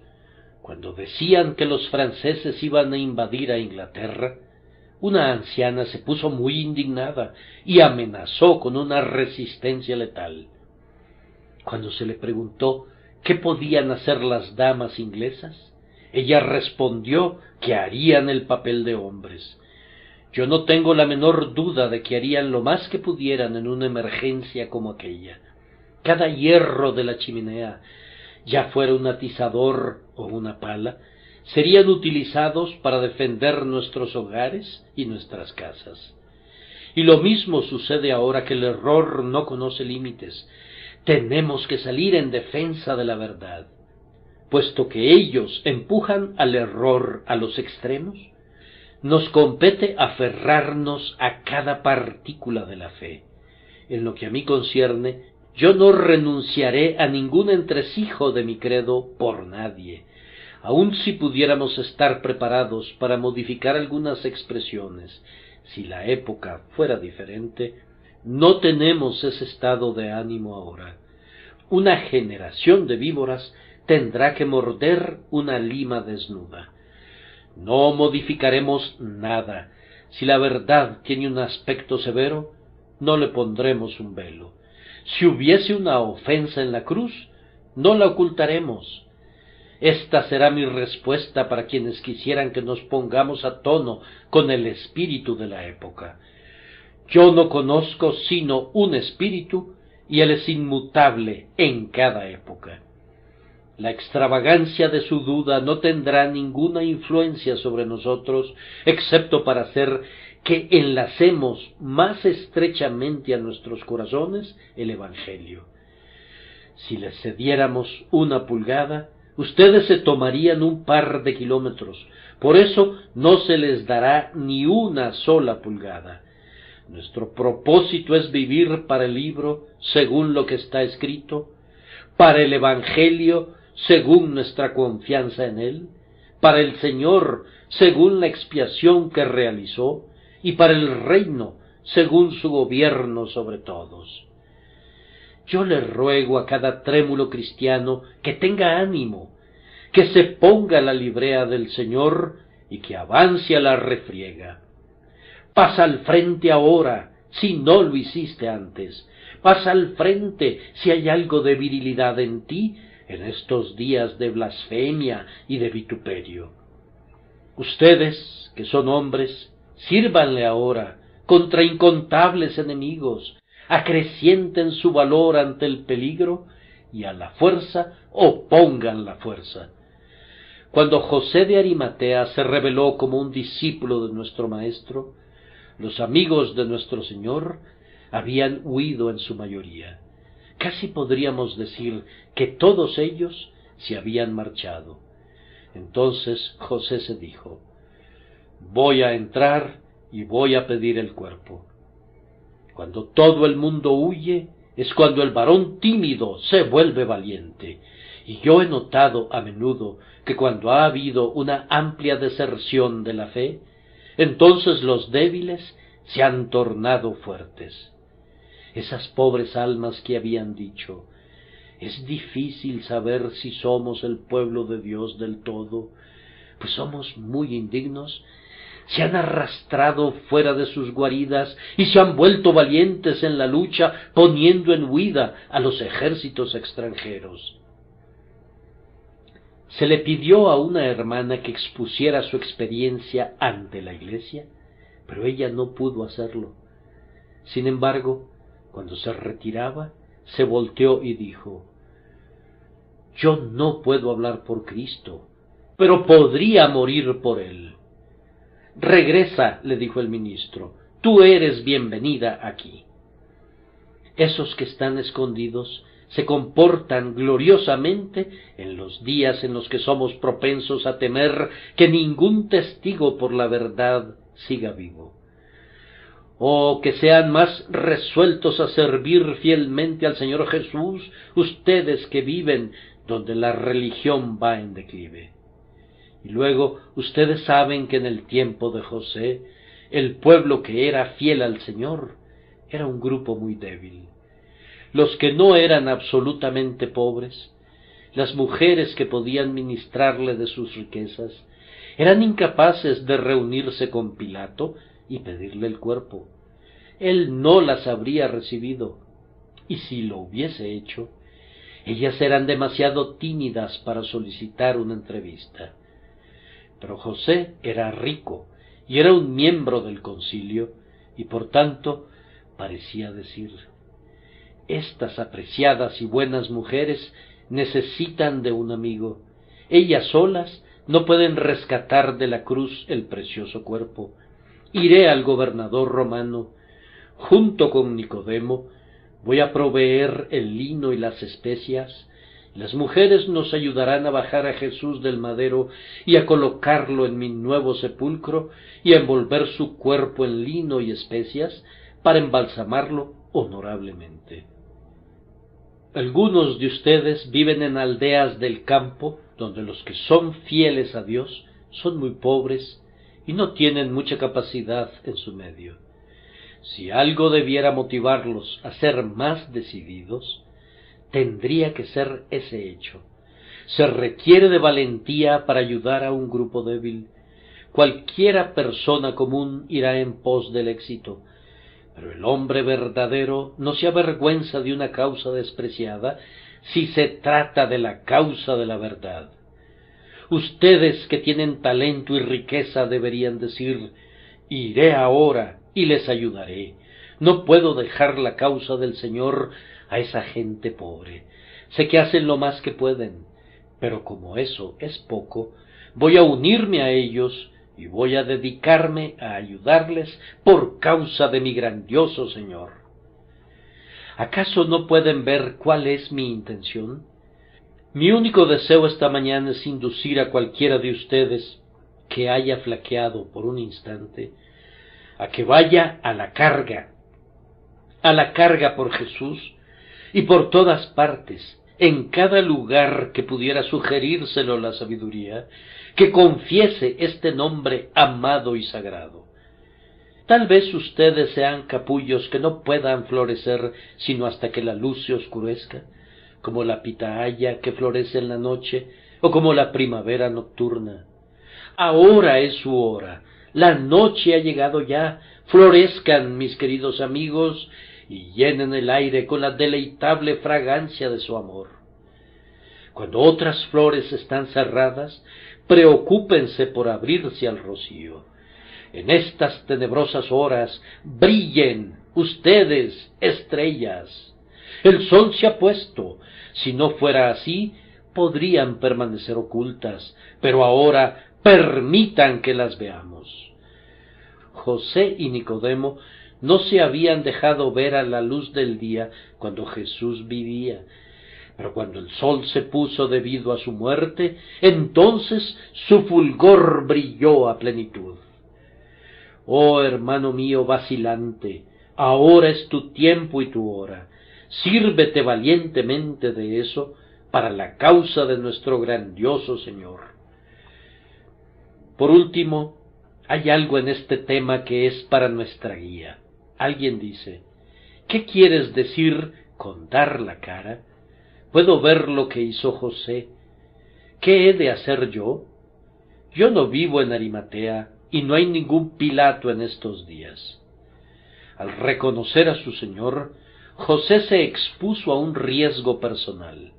cuando decían que los franceses iban a invadir a Inglaterra, una anciana se puso muy indignada y amenazó con una resistencia letal. Cuando se le preguntó qué podían hacer las damas inglesas, ella respondió que harían el papel de hombres. Yo no tengo la menor duda de que harían lo más que pudieran en una emergencia como aquella. Cada hierro de la chimenea, ya fuera un atizador o una pala, serían utilizados para defender nuestros hogares y nuestras casas. Y lo mismo sucede ahora que el error no conoce límites. Tenemos que salir en defensa de la verdad. Puesto que ellos empujan al error a los extremos, nos compete aferrarnos a cada partícula de la fe. En lo que a mí concierne, yo no renunciaré a ningún entresijo de mi credo por nadie, aun si pudiéramos estar preparados para modificar algunas expresiones. Si la época fuera diferente, no tenemos ese estado de ánimo ahora. Una generación de víboras tendrá que morder una lima desnuda. No modificaremos nada. Si la verdad tiene un aspecto severo, no le pondremos un velo. Si hubiese una ofensa en la cruz, no la ocultaremos. Esta será mi respuesta para quienes quisieran que nos pongamos a tono con el espíritu de la época. Yo no conozco sino un espíritu, y él es inmutable en cada época. La extravagancia de su duda no tendrá ninguna influencia sobre nosotros, excepto para hacer que enlacemos más estrechamente a nuestros corazones el Evangelio. Si les cediéramos una pulgada, ustedes se tomarían un par de kilómetros. Por eso no se les dará ni una sola pulgada. Nuestro propósito es vivir para el libro según lo que está escrito, para el Evangelio según nuestra confianza en él, para el Señor según la expiación que realizó, y para el reino según su gobierno sobre todos. Yo le ruego a cada trémulo cristiano que tenga ánimo, que se ponga la librea del Señor y que avance a la refriega. Pasa al frente ahora, si no lo hiciste antes. Pasa al frente si hay algo de virilidad en ti en estos días de blasfemia y de vituperio. Ustedes, que son hombres, sírvanle ahora contra incontables enemigos, acrecienten su valor ante el peligro y a la fuerza opongan la fuerza. Cuando José de Arimatea se reveló como un discípulo de nuestro Maestro, los amigos de nuestro Señor habían huido en su mayoría. Casi podríamos decir que todos ellos se habían marchado. Entonces José se dijo: voy a entrar y voy a pedir el cuerpo. Cuando todo el mundo huye, es cuando el varón tímido se vuelve valiente. Y yo he notado a menudo que cuando ha habido una amplia deserción de la fe, entonces los débiles se han tornado fuertes. Esas pobres almas que habían dicho: es difícil saber si somos el pueblo de Dios del todo, pues somos muy indignos, se han arrastrado fuera de sus guaridas y se han vuelto valientes en la lucha, poniendo en huida a los ejércitos extranjeros. Se le pidió a una hermana que expusiera su experiencia ante la iglesia, pero ella no pudo hacerlo. Sin embargo, cuando se retiraba, se volteó y dijo: yo no puedo hablar por Cristo, pero podría morir por él. Regresa, le dijo el ministro, tú eres bienvenida aquí. Esos que están escondidos se comportan gloriosamente en los días en los que somos propensos a temer que ningún testigo por la verdad siga vivo. O que sean más resueltos a servir fielmente al Señor Jesús, ustedes que viven donde la religión va en declive. Y luego ustedes saben que en el tiempo de José, el pueblo que era fiel al Señor era un grupo muy débil. Los que no eran absolutamente pobres, las mujeres que podían ministrarle de sus riquezas, eran incapaces de reunirse con Pilato y pedirle el cuerpo. Él no las habría recibido, y si lo hubiese hecho, ellas eran demasiado tímidas para solicitar una entrevista. Pero José era rico y era un miembro del concilio, y por tanto parecía decir: estas apreciadas y buenas mujeres necesitan de un amigo. Ellas solas no pueden rescatar de la cruz el precioso cuerpo. Iré al gobernador romano. Junto con Nicodemo voy a proveer el lino y las especias. Las mujeres nos ayudarán a bajar a Jesús del madero y a colocarlo en mi nuevo sepulcro y a envolver su cuerpo en lino y especias para embalsamarlo honorablemente. Algunos de ustedes viven en aldeas del campo, donde los que son fieles a Dios son muy pobres y no tienen mucha capacidad en su medio. Si algo debiera motivarlos a ser más decididos, tendría que ser ese hecho. Se requiere de valentía para ayudar a un grupo débil. Cualquiera persona común irá en pos del éxito, pero el hombre verdadero no se avergüenza de una causa despreciada si se trata de la causa de la verdad. Ustedes que tienen talento y riqueza deberían decir: iré ahora y les ayudaré. No puedo dejar la causa del Señor a esa gente pobre. Sé que hacen lo más que pueden, pero como eso es poco, voy a unirme a ellos y voy a dedicarme a ayudarles por causa de mi grandioso Señor. ¿Acaso no pueden ver cuál es mi intención? Mi único deseo esta mañana es inducir a cualquiera de ustedes que haya flaqueado por un instante a que vaya a la carga por Jesús y por todas partes, en cada lugar que pudiera sugerírselo la sabiduría, que confiese este nombre amado y sagrado. Tal vez ustedes sean capullos que no puedan florecer sino hasta que la luz se oscurezca, como la pitahaya que florece en la noche, o como la primavera nocturna. Ahora es su hora, la noche ha llegado ya. Florezcan, mis queridos amigos, y llenen el aire con la deleitable fragancia de su amor. Cuando otras flores están cerradas, preocúpense por abrirse al rocío. En estas tenebrosas horas, brillen ustedes, estrellas. El sol se ha puesto. Si no fuera así, podrían permanecer ocultas, pero ahora permitan que las veamos. José y Nicodemo no se habían dejado ver a la luz del día cuando Jesús vivía, pero cuando el sol se puso debido a su muerte, entonces su fulgor brilló a plenitud. Oh hermano mío vacilante, ahora es tu tiempo y tu hora. Sírvete valientemente de eso para la causa de nuestro grandioso Señor. Por último, hay algo en este tema que es para nuestra guía. Alguien dice: ¿qué quieres decir con dar la cara? Puedo ver lo que hizo José. ¿Qué he de hacer yo? Yo no vivo en Arimatea y no hay ningún Pilato en estos días. Al reconocer a su Señor, José se expuso a un riesgo personal.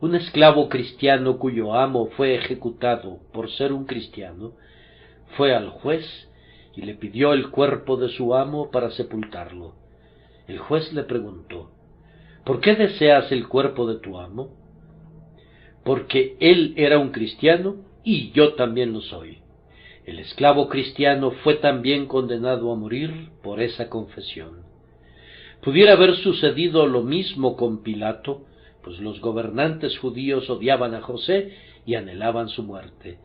Un esclavo cristiano cuyo amo fue ejecutado por ser un cristiano, fue al juez y le pidió el cuerpo de su amo para sepultarlo. El juez le preguntó: ¿por qué deseas el cuerpo de tu amo? Porque él era un cristiano y yo también lo soy. El esclavo cristiano fue también condenado a morir por esa confesión. Pudiera haber sucedido lo mismo con Pilato, pues los gobernantes judíos odiaban a José y anhelaban su muerte.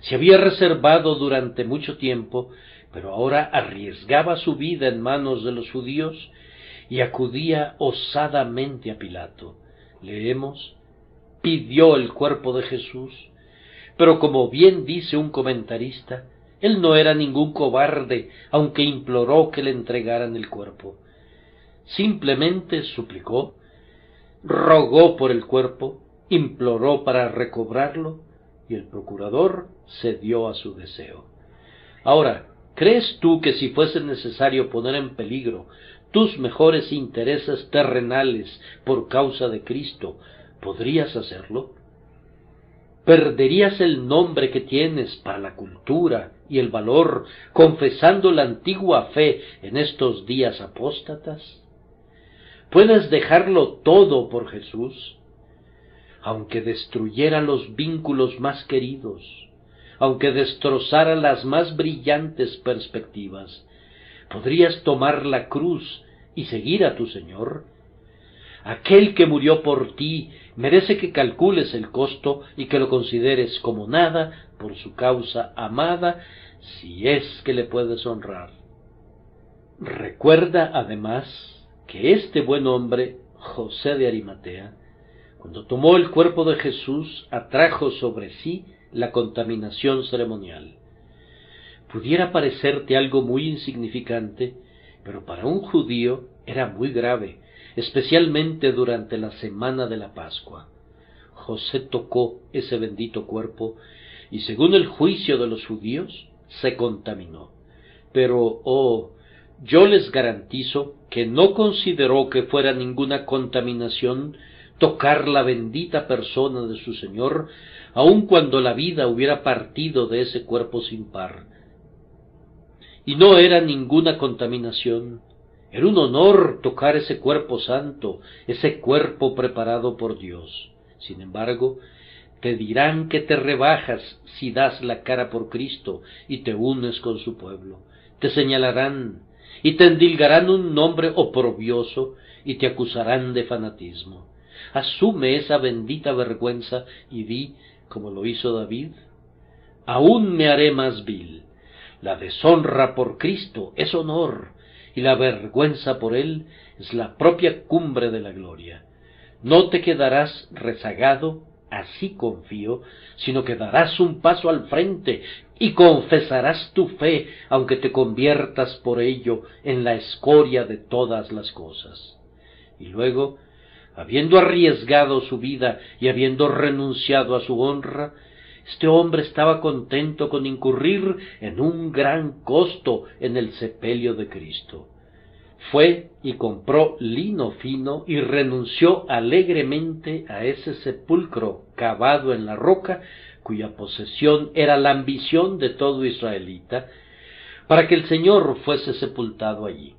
Se había reservado durante mucho tiempo, pero ahora arriesgaba su vida en manos de los judíos y acudía osadamente a Pilato. Leemos: pidió el cuerpo de Jesús, pero como bien dice un comentarista, él no era ningún cobarde, aunque imploró que le entregaran el cuerpo. Simplemente suplicó, rogó por el cuerpo, imploró para recobrarlo, y el procurador cedió a su deseo. Ahora, ¿crees tú que si fuese necesario poner en peligro tus mejores intereses terrenales por causa de Cristo, podrías hacerlo? ¿Perderías el nombre que tienes para la cultura y el valor, confesando la antigua fe en estos días apóstatas? ¿Puedes dejarlo todo por Jesús? Aunque destruyera los vínculos más queridos, aunque destrozara las más brillantes perspectivas, ¿podrías tomar la cruz y seguir a tu Señor? Aquel que murió por ti merece que calcules el costo y que lo consideres como nada por su causa amada, si es que le puedes honrar. Recuerda además que este buen hombre, José de Arimatea, cuando tomó el cuerpo de Jesús, atrajo sobre sí la contaminación ceremonial. Pudiera parecerte algo muy insignificante, pero para un judío era muy grave, especialmente durante la semana de la Pascua. José tocó ese bendito cuerpo y, según el juicio de los judíos, se contaminó. Pero, yo les garantizo que no consideró que fuera ninguna contaminación tocar la bendita persona de su Señor, aun cuando la vida hubiera partido de ese cuerpo sin par. Y no era ninguna contaminación. Era un honor tocar ese cuerpo santo, ese cuerpo preparado por Dios. Sin embargo, te dirán que te rebajas si das la cara por Cristo y te unes con su pueblo. Te señalarán y te endilgarán un nombre oprobioso y te acusarán de fanatismo. Asume esa bendita vergüenza y di, como lo hizo David: aún me haré más vil. La deshonra por Cristo es honor, y la vergüenza por él es la propia cumbre de la gloria. No te quedarás rezagado, así confío, sino que darás un paso al frente y confesarás tu fe, aunque te conviertas por ello en la escoria de todas las cosas. Y luego, habiendo arriesgado su vida y habiendo renunciado a su honra, este hombre estaba contento con incurrir en un gran costo en el sepelio de Cristo. Fue y compró lino fino y renunció alegremente a ese sepulcro cavado en la roca, cuya posesión era la ambición de todo israelita, para que el Señor fuese sepultado allí.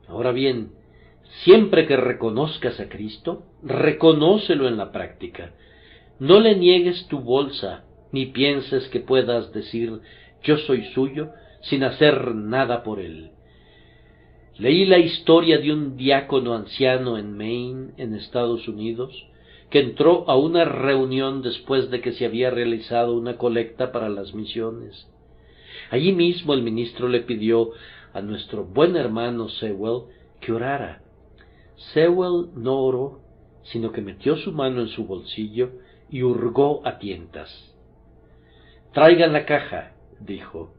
Ahora bien, siempre que reconozcas a Cristo, reconócelo en la práctica. No le niegues tu bolsa, ni pienses que puedas decir yo soy suyo sin hacer nada por él. Leí la historia de un diácono anciano en Maine, en Estados Unidos, que entró a una reunión después de que se había realizado una colecta para las misiones. Allí mismo el ministro le pidió a nuestro buen hermano Sewell que orara. Sewell no oró, sino que metió su mano en su bolsillo y hurgó a tientas. «Traigan la caja», dijo,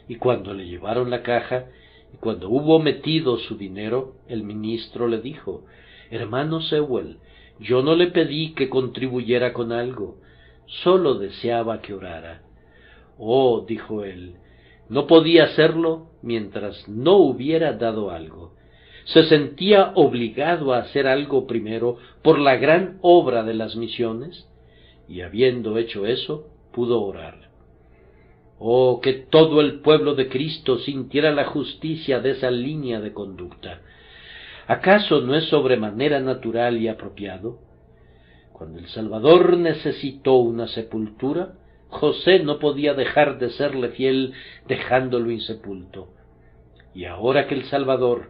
y cuando le llevaron la caja, y cuando hubo metido su dinero, el ministro le dijo: «Hermano Sewell, yo no le pedí que contribuyera con algo, solo deseaba que orara». «Oh», dijo él, «no podía hacerlo mientras no hubiera dado algo». Se sentía obligado a hacer algo primero por la gran obra de las misiones, y habiendo hecho eso, pudo orar. Oh, que todo el pueblo de Cristo sintiera la justicia de esa línea de conducta. ¿Acaso no es sobremanera natural y apropiado? Cuando el Salvador necesitó una sepultura, José no podía dejar de serle fiel dejándolo insepulto. Y ahora que el Salvador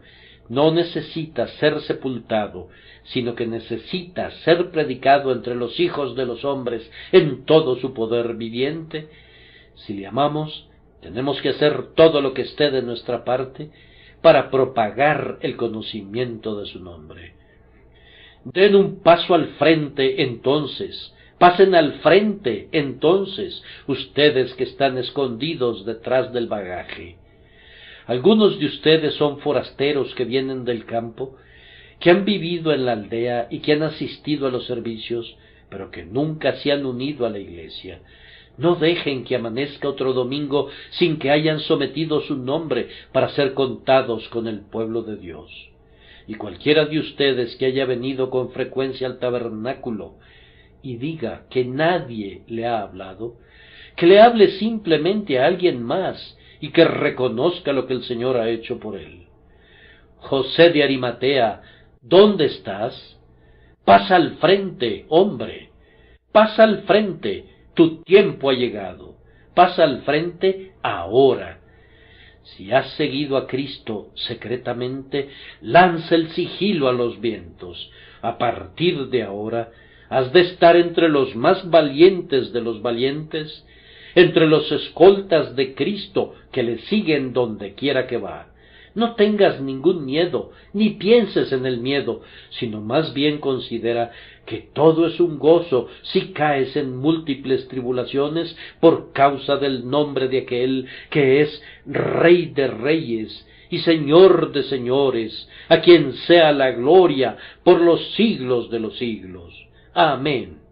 no necesita ser sepultado, sino que necesita ser predicado entre los hijos de los hombres en todo su poder viviente, si le amamos, tenemos que hacer todo lo que esté de nuestra parte para propagar el conocimiento de su nombre. Den un paso al frente entonces, pasen al frente entonces, ustedes que están escondidos detrás del bagaje. Algunos de ustedes son forasteros que vienen del campo, que han vivido en la aldea y que han asistido a los servicios, pero que nunca se han unido a la iglesia. No dejen que amanezca otro domingo sin que hayan sometido su nombre para ser contados con el pueblo de Dios. Y cualquiera de ustedes que haya venido con frecuencia al tabernáculo y diga que nadie le ha hablado, que le hable simplemente a alguien más y que reconozca lo que el Señor ha hecho por él. José de Arimatea, ¿dónde estás? Pasa al frente, hombre, pasa al frente, tu tiempo ha llegado, pasa al frente ahora. Si has seguido a Cristo secretamente, lanza el sigilo a los vientos. A partir de ahora, has de estar entre los más valientes de los valientes, entre los escoltas de Cristo que le siguen donde quiera que va. No tengas ningún miedo, ni pienses en el miedo, sino más bien considera que todo es un gozo si caes en múltiples tribulaciones por causa del nombre de aquel que es Rey de Reyes y Señor de Señores, a quien sea la gloria por los siglos de los siglos. Amén.